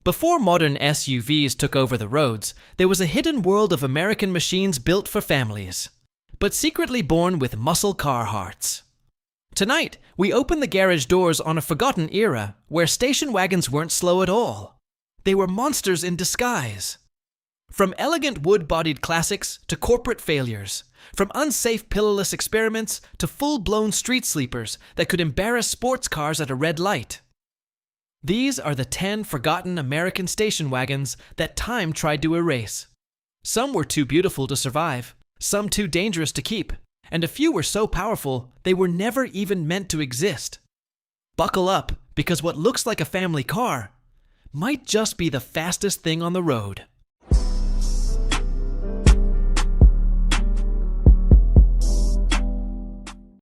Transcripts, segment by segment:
Before modern SUVs took over the roads, there was a hidden world of American machines built for families, but secretly born with muscle car hearts. Tonight, we open the garage doors on a forgotten era where station wagons weren't slow at all. They were monsters in disguise. From elegant wood-bodied classics to corporate failures, from unsafe pillarless experiments to full-blown street sleepers that could embarrass sports cars at a red light. These are the 10 forgotten American station wagons that time tried to erase. Some were too beautiful to survive, some too dangerous to keep, and a few were so powerful they were never even meant to exist. Buckle up, because what looks like a family car might just be the fastest thing on the road.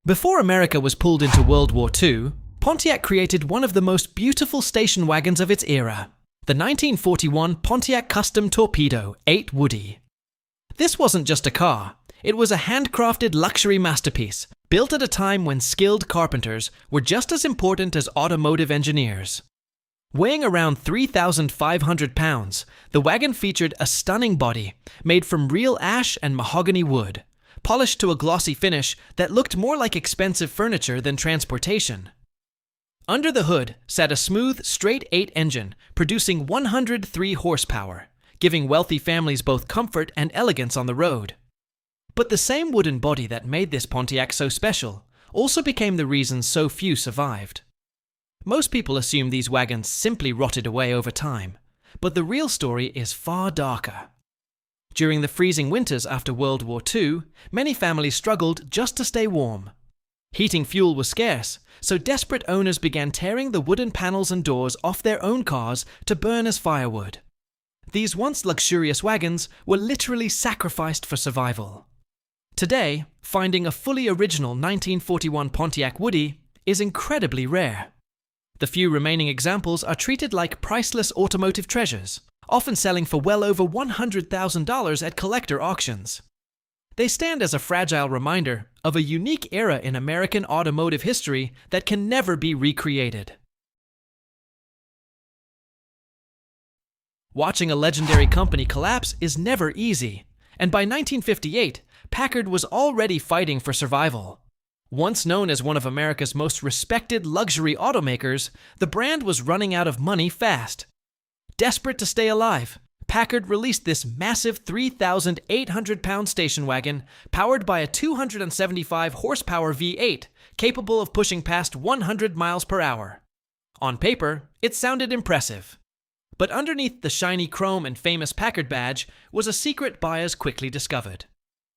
Before America was pulled into World War II, Pontiac created one of the most beautiful station wagons of its era, the 1941 Pontiac Custom Torpedo 8 Woody. This wasn't just a car, it was a handcrafted luxury masterpiece, built at a time when skilled carpenters were just as important as automotive engineers. Weighing around 3,500 pounds, the wagon featured a stunning body made from real ash and mahogany wood, polished to a glossy finish that looked more like expensive furniture than transportation. Under the hood sat a smooth, straight-8 engine, producing 103 horsepower, giving wealthy families both comfort and elegance on the road. But the same wooden body that made this Pontiac so special also became the reason so few survived. Most people assume these wagons simply rotted away over time, but the real story is far darker. During the freezing winters after World War II, many families struggled just to stay warm. Heating fuel was scarce, so desperate owners began tearing the wooden panels and doors off their own cars to burn as firewood. These once luxurious wagons were literally sacrificed for survival. Today, finding a fully original 1941 Pontiac Woody is incredibly rare. The few remaining examples are treated like priceless automotive treasures, often selling for well over $100,000 at collector auctions. They stand as a fragile reminder of a unique era in American automotive history that can never be recreated. Watching a legendary company collapse is never easy, and by 1958, Packard was already fighting for survival. Once known as one of America's most respected luxury automakers, the brand was running out of money fast. Desperate to stay alive, Packard released this massive 3,800-pound station wagon powered by a 275-horsepower V8 capable of pushing past 100 miles per hour. On paper, it sounded impressive. But underneath the shiny chrome and famous Packard badge was a secret buyers quickly discovered.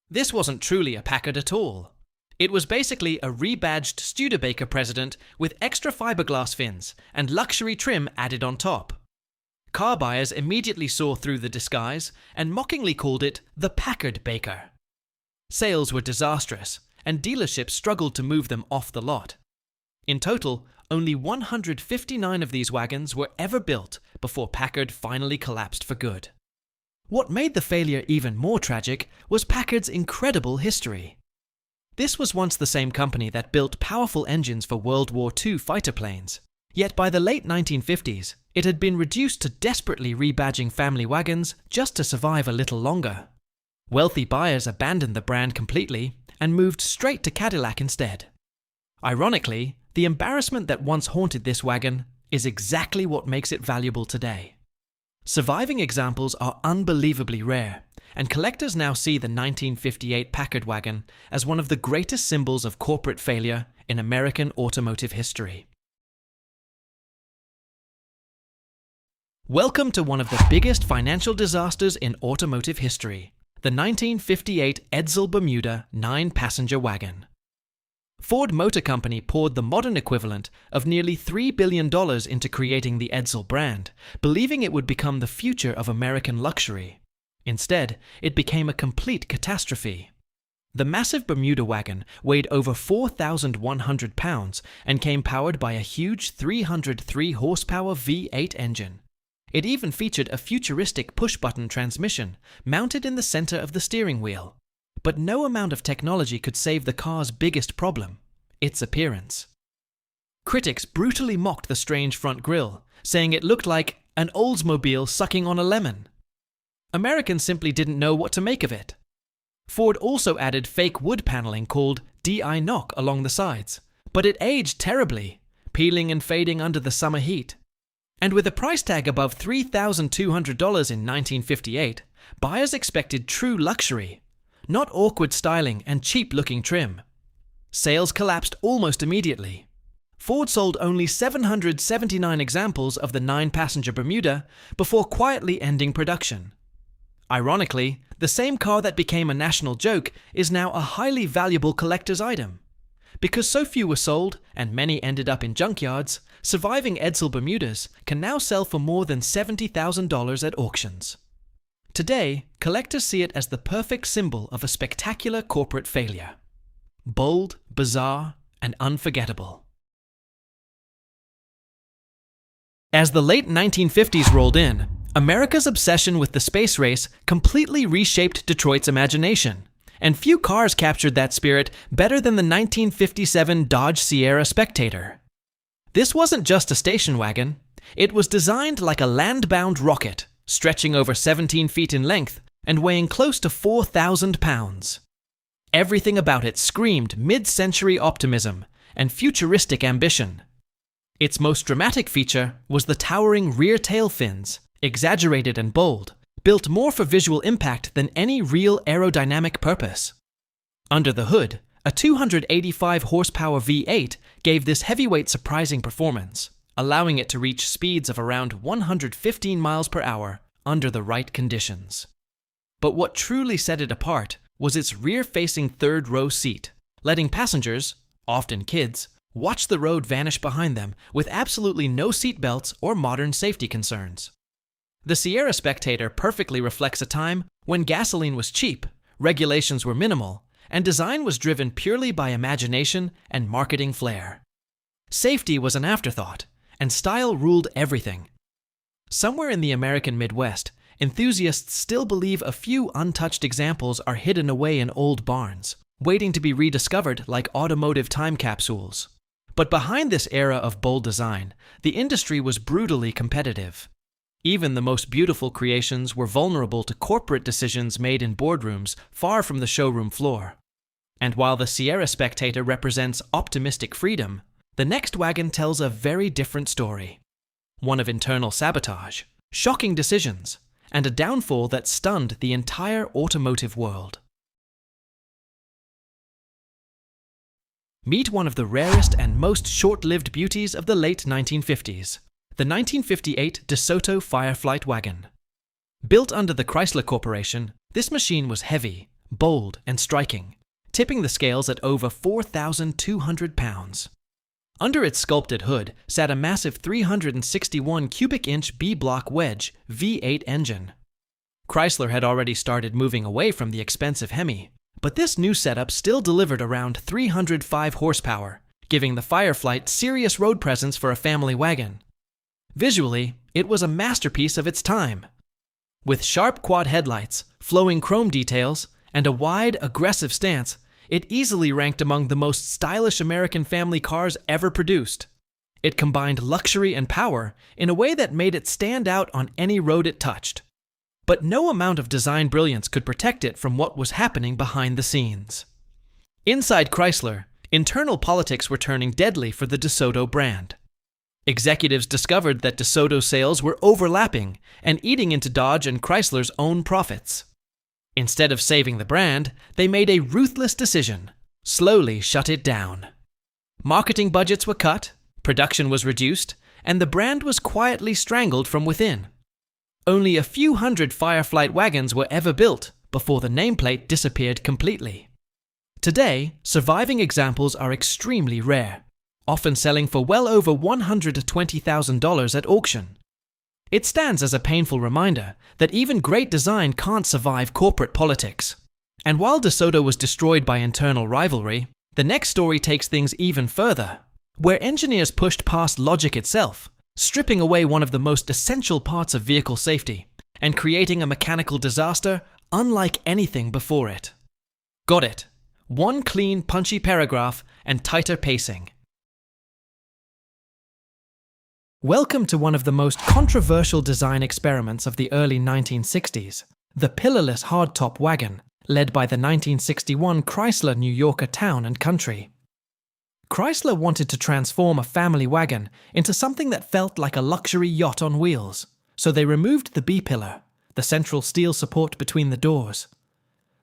This wasn't truly a Packard at all. It was basically a rebadged Studebaker President with extra fiberglass fins and luxury trim added on top. Car buyers immediately saw through the disguise and mockingly called it the Packard Baker. Sales were disastrous, and dealerships struggled to move them off the lot. In total, only 159 of these wagons were ever built before Packard finally collapsed for good. What made the failure even more tragic was Packard's incredible history. This was once the same company that built powerful engines for World War II fighter planes. Yet by the late 1950s, it had been reduced to desperately rebadging family wagons just to survive a little longer. Wealthy buyers abandoned the brand completely and moved straight to Cadillac instead. Ironically, the embarrassment that once haunted this wagon is exactly what makes it valuable today. Surviving examples are unbelievably rare, and collectors now see the 1958 Packard wagon as one of the greatest symbols of corporate failure in American automotive history. Welcome to one of the biggest financial disasters in automotive history, the 1958 Edsel Bermuda 9-passenger wagon. Ford Motor Company poured the modern equivalent of nearly $3 billion into creating the Edsel brand, believing it would become the future of American luxury. Instead, it became a complete catastrophe. The massive Bermuda wagon weighed over 4,100 pounds and came powered by a huge 303-horsepower V8 engine. It even featured a futuristic push-button transmission mounted in the center of the steering wheel. But no amount of technology could save the car's biggest problem, its appearance. Critics brutally mocked the strange front grille, saying it looked like an Oldsmobile sucking on a lemon. Americans simply didn't know what to make of it. Ford also added fake wood paneling called DI knock along the sides, but it aged terribly, peeling and fading under the summer heat. And with a price tag above $3,200 in 1958, buyers expected true luxury, not awkward styling and cheap-looking trim. Sales collapsed almost immediately. Ford sold only 779 examples of the 9-passenger Bermuda before quietly ending production. Ironically, the same car that became a national joke is now a highly valuable collector's item. Because so few were sold, and many ended up in junkyards, surviving Edsel Bermudas can now sell for more than $70,000 at auctions. Today, collectors see it as the perfect symbol of a spectacular corporate failure. Bold, bizarre, and unforgettable. As the late 1950s rolled in, America's obsession with the space race completely reshaped Detroit's imagination, and few cars captured that spirit better than the 1957 Dodge Sierra Spectator. This wasn't just a station wagon. It was designed like a land-bound rocket, stretching over 17 feet in length and weighing close to 4,000 pounds. Everything about it screamed mid-century optimism and futuristic ambition. Its most dramatic feature was the towering rear tail fins, exaggerated and bold, built more for visual impact than any real aerodynamic purpose. Under the hood, a 285 horsepower V8 gave this heavyweight surprising performance, allowing it to reach speeds of around 115 miles per hour under the right conditions. But what truly set it apart was its rear-facing third-row seat, letting passengers, often kids, watch the road vanish behind them with absolutely no seat belts or modern safety concerns. The Sierra Spectator perfectly reflects a time when gasoline was cheap, regulations were minimal, and design was driven purely by imagination and marketing flair. Safety was an afterthought, and style ruled everything. Somewhere in the American Midwest, enthusiasts still believe a few untouched examples are hidden away in old barns, waiting to be rediscovered like automotive time capsules. But behind this era of bold design, the industry was brutally competitive. Even the most beautiful creations were vulnerable to corporate decisions made in boardrooms far from the showroom floor. And while the Sierra Spectator represents optimistic freedom, the next wagon tells a very different story. One of internal sabotage, shocking decisions, and a downfall that stunned the entire automotive world. Meet one of the rarest and most short-lived beauties of the late 1950s. The 1958 DeSoto Fireflight wagon. Built under the Chrysler Corporation, this machine was heavy, bold, and striking, tipping the scales at over 4,200 pounds. Under its sculpted hood sat a massive 361 cubic inch B-block wedge V8 engine. Chrysler had already started moving away from the expensive Hemi, but this new setup still delivered around 305 horsepower, giving the Fireflight serious road presence for a family wagon. Visually, it was a masterpiece of its time. With sharp quad headlights, flowing chrome details, and a wide, aggressive stance, it easily ranked among the most stylish American family cars ever produced. It combined luxury and power in a way that made it stand out on any road it touched. But no amount of design brilliance could protect it from what was happening behind the scenes. Inside Chrysler, internal politics were turning deadly for the DeSoto brand. Executives discovered that DeSoto sales were overlapping and eating into Dodge and Chrysler's own profits. Instead of saving the brand, they made a ruthless decision: slowly shut it down. Marketing budgets were cut, production was reduced, and the brand was quietly strangled from within. Only a few hundred Fireflight wagons were ever built before the nameplate disappeared completely. Today, surviving examples are extremely rare, often selling for well over $120,000 at auction. It stands as a painful reminder that even great design can't survive corporate politics. And while DeSoto was destroyed by internal rivalry, the next story takes things even further, where engineers pushed past logic itself, stripping away one of the most essential parts of vehicle safety and creating a mechanical disaster unlike anything before it. Got it. One clean, punchy paragraph and tighter pacing. Welcome to one of the most controversial design experiments of the early 1960s, the Pillarless hardtop wagon, led by the 1961 Chrysler New Yorker Town and Country. Chrysler wanted to transform a family wagon into something that felt like a luxury yacht on wheels, so they removed the B-pillar, the central steel support between the doors.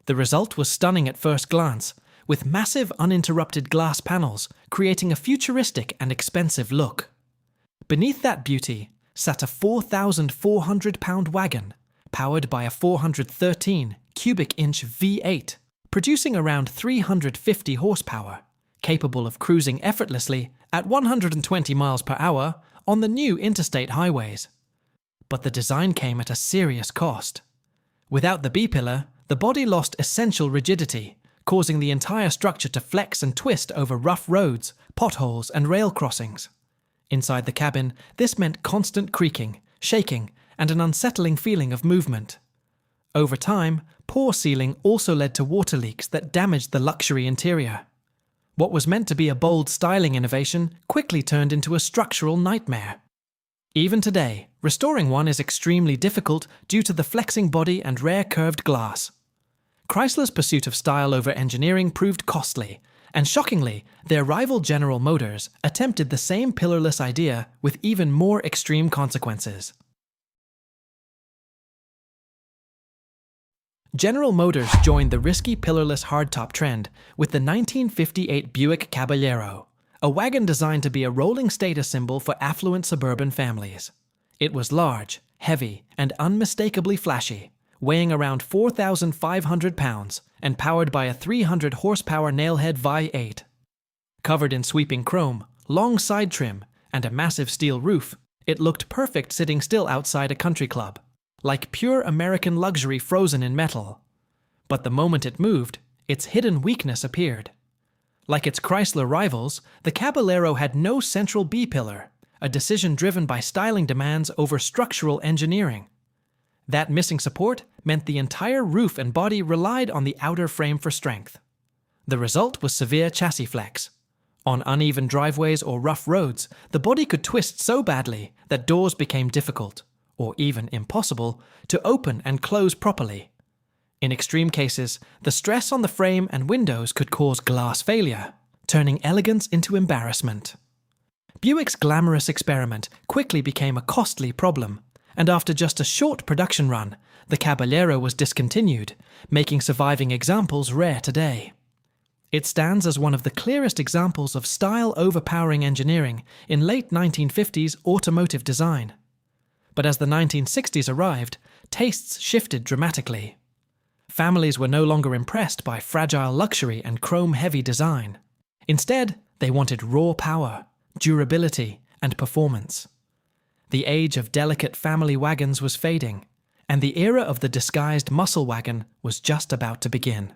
The result was stunning at first glance, with massive uninterrupted glass panels creating a futuristic and expensive look. Beneath that beauty sat a 4,400-pound wagon, powered by a 413 cubic inch V8, producing around 350 horsepower, capable of cruising effortlessly at 120 miles per hour on the new interstate highways. But the design came at a serious cost. Without the B-pillar, the body lost essential rigidity, causing the entire structure to flex and twist over rough roads, potholes, and rail crossings. Inside the cabin, this meant constant creaking, shaking, and an unsettling feeling of movement. Over time, poor sealing also led to water leaks that damaged the luxury interior. What was meant to be a bold styling innovation quickly turned into a structural nightmare. Even today, restoring one is extremely difficult due to the flexing body and rare curved glass. Chrysler's pursuit of style over engineering proved costly, and shockingly, their rival General Motors attempted the same pillarless idea with even more extreme consequences. General Motors joined the risky pillarless hardtop trend with the 1958 Buick Caballero, a wagon designed to be a rolling status symbol for affluent suburban families. It was large, heavy, and unmistakably flashy, weighing around 4,500 pounds and powered by a 300 horsepower nailhead V8. Covered in sweeping chrome, long side trim, and a massive steel roof, it looked perfect sitting still outside a country club, like pure American luxury frozen in metal. But the moment it moved, its hidden weakness appeared. Like its Chrysler rivals, the Caballero had no central B-pillar, a decision driven by styling demands over structural engineering. That missing support meant the entire roof and body relied on the outer frame for strength. The result was severe chassis flex. On uneven driveways or rough roads, the body could twist so badly that doors became difficult, or even impossible, to open and close properly. In extreme cases, the stress on the frame and windows could cause glass failure, turning elegance into embarrassment. Buick's glamorous experiment quickly became a costly problem, and after just a short production run, the Caballero was discontinued, making surviving examples rare today. It stands as one of the clearest examples of style overpowering engineering in late 1950s automotive design. But as the 1960s arrived, tastes shifted dramatically. Families were no longer impressed by fragile luxury and chrome-heavy design. Instead, they wanted raw power, durability, and performance. The age of delicate family wagons was fading, and the era of the disguised muscle wagon was just about to begin.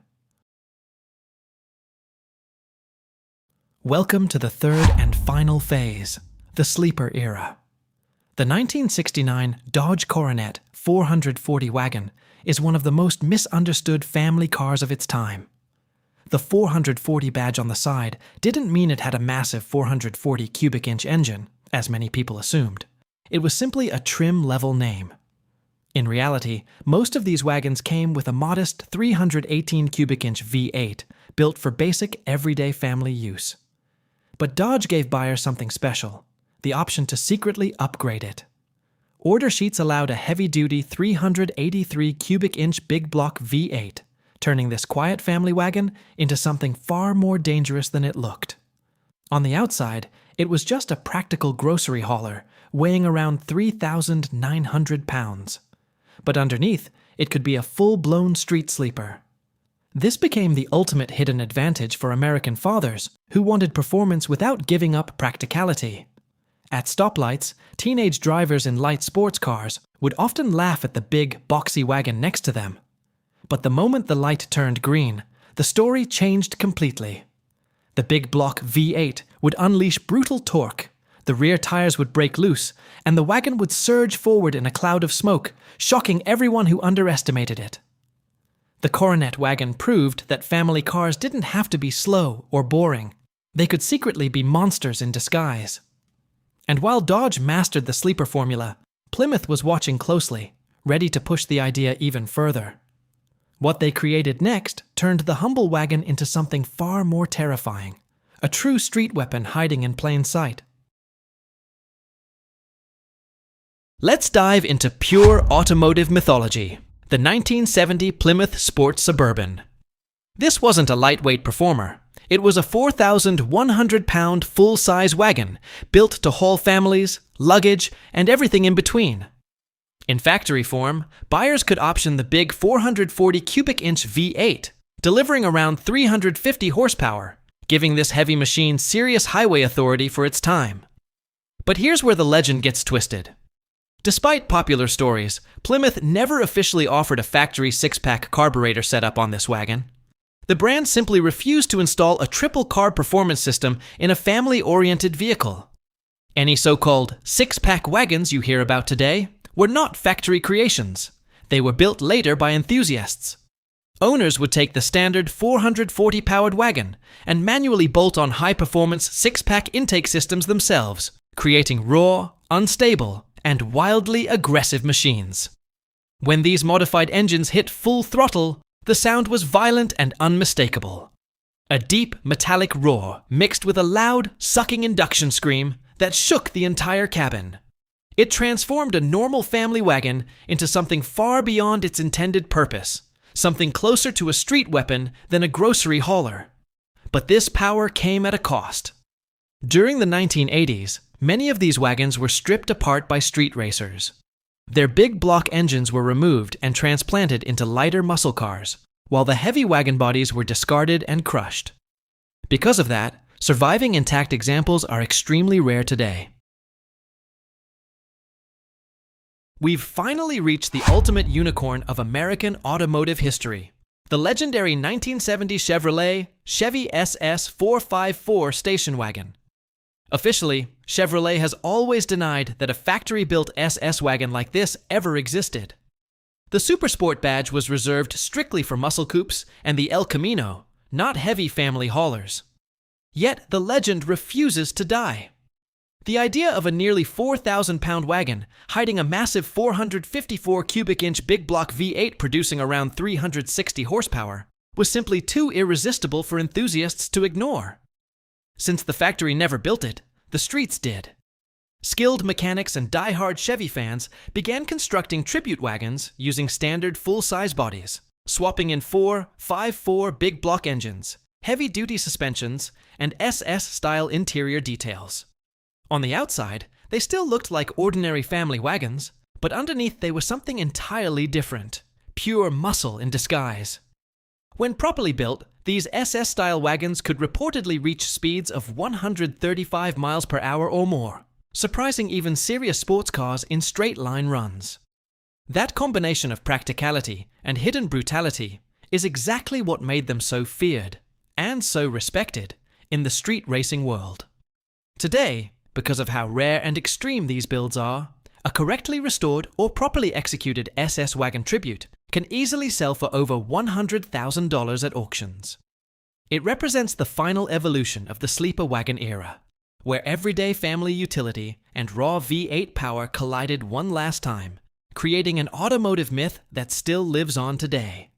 Welcome to the third and final phase, the sleeper era. The 1969 Dodge Coronet 440 wagon is one of the most misunderstood family cars of its time. The 440 badge on the side didn't mean it had a massive 440 cubic inch engine, as many people assumed. It was simply a trim-level name. In reality, most of these wagons came with a modest 318 cubic inch V8 built for basic, everyday family use. But Dodge gave buyers something special, the option to secretly upgrade it. Order sheets allowed a heavy-duty 383 cubic inch big block V8, turning this quiet family wagon into something far more dangerous than it looked. On the outside, it was just a practical grocery hauler, weighing around 3,900 pounds. But underneath, it could be a full-blown street sleeper. This became the ultimate hidden advantage for American fathers who wanted performance without giving up practicality. At stoplights, teenage drivers in light sports cars would often laugh at the big, boxy wagon next to them. But the moment the light turned green, the story changed completely. The big block V8 would unleash brutal torque, the rear tires would break loose, and the wagon would surge forward in a cloud of smoke, shocking everyone who underestimated it. The Coronet wagon proved that family cars didn't have to be slow or boring. They could secretly be monsters in disguise. And while Dodge mastered the sleeper formula, Plymouth was watching closely, ready to push the idea even further. What they created next turned the humble wagon into something far more terrifying, a true street weapon hiding in plain sight. Let's dive into pure automotive mythology, the 1970 Plymouth Sport Suburban. This wasn't a lightweight performer. It was a 4,100-pound full-size wagon built to haul families, luggage, and everything in between. In factory form, buyers could option the big 440 cubic inch V8, delivering around 350 horsepower, giving this heavy machine serious highway authority for its time. But here's where the legend gets twisted. Despite popular stories, Plymouth never officially offered a factory six-pack carburetor setup on this wagon. The brand simply refused to install a triple carb performance system in a family-oriented vehicle. Any so-called six-pack wagons you hear about today were not factory creations. They were built later by enthusiasts. Owners would take the standard 440-powered wagon and manually bolt on high-performance six-pack intake systems themselves, creating raw, unstable, and wildly aggressive machines. When these modified engines hit full throttle, the sound was violent and unmistakable. A deep, metallic roar mixed with a loud, sucking induction scream that shook the entire cabin. It transformed a normal family wagon into something far beyond its intended purpose, something closer to a street weapon than a grocery hauler. But this power came at a cost. During the 1980s, many of these wagons were stripped apart by street racers. Their big block engines were removed and transplanted into lighter muscle cars, while the heavy wagon bodies were discarded and crushed. Because of that, surviving intact examples are extremely rare today. We've finally reached the ultimate unicorn of American automotive history, the legendary 1970 Chevrolet Chevy SS 454 station wagon. Officially, Chevrolet has always denied that a factory-built SS wagon like this ever existed. The Supersport badge was reserved strictly for muscle coupes and the El Camino, not heavy family haulers. Yet the legend refuses to die. The idea of a nearly 4,000-pound wagon hiding a massive 454 cubic inch big block V8 producing around 360 horsepower was simply too irresistible for enthusiasts to ignore. Since the factory never built it, the streets did. Skilled mechanics and die-hard Chevy fans began constructing tribute wagons using standard full-size bodies, swapping in 4.54 big block engines, heavy-duty suspensions, and SS-style interior details. On the outside, they still looked like ordinary family wagons, but underneath they were something entirely different, pure muscle in disguise. When properly built, these SS-style wagons could reportedly reach speeds of 135 miles per hour or more, surprising even serious sports cars in straight-line runs. That combination of practicality and hidden brutality is exactly what made them so feared, and so respected, in the street racing world. Today, because of how rare and extreme these builds are, a correctly restored or properly executed SS wagon tribute can easily sell for over $100,000 at auctions. It represents the final evolution of the sleeper wagon era, where everyday family utility and raw V8 power collided one last time, creating an automotive myth that still lives on today.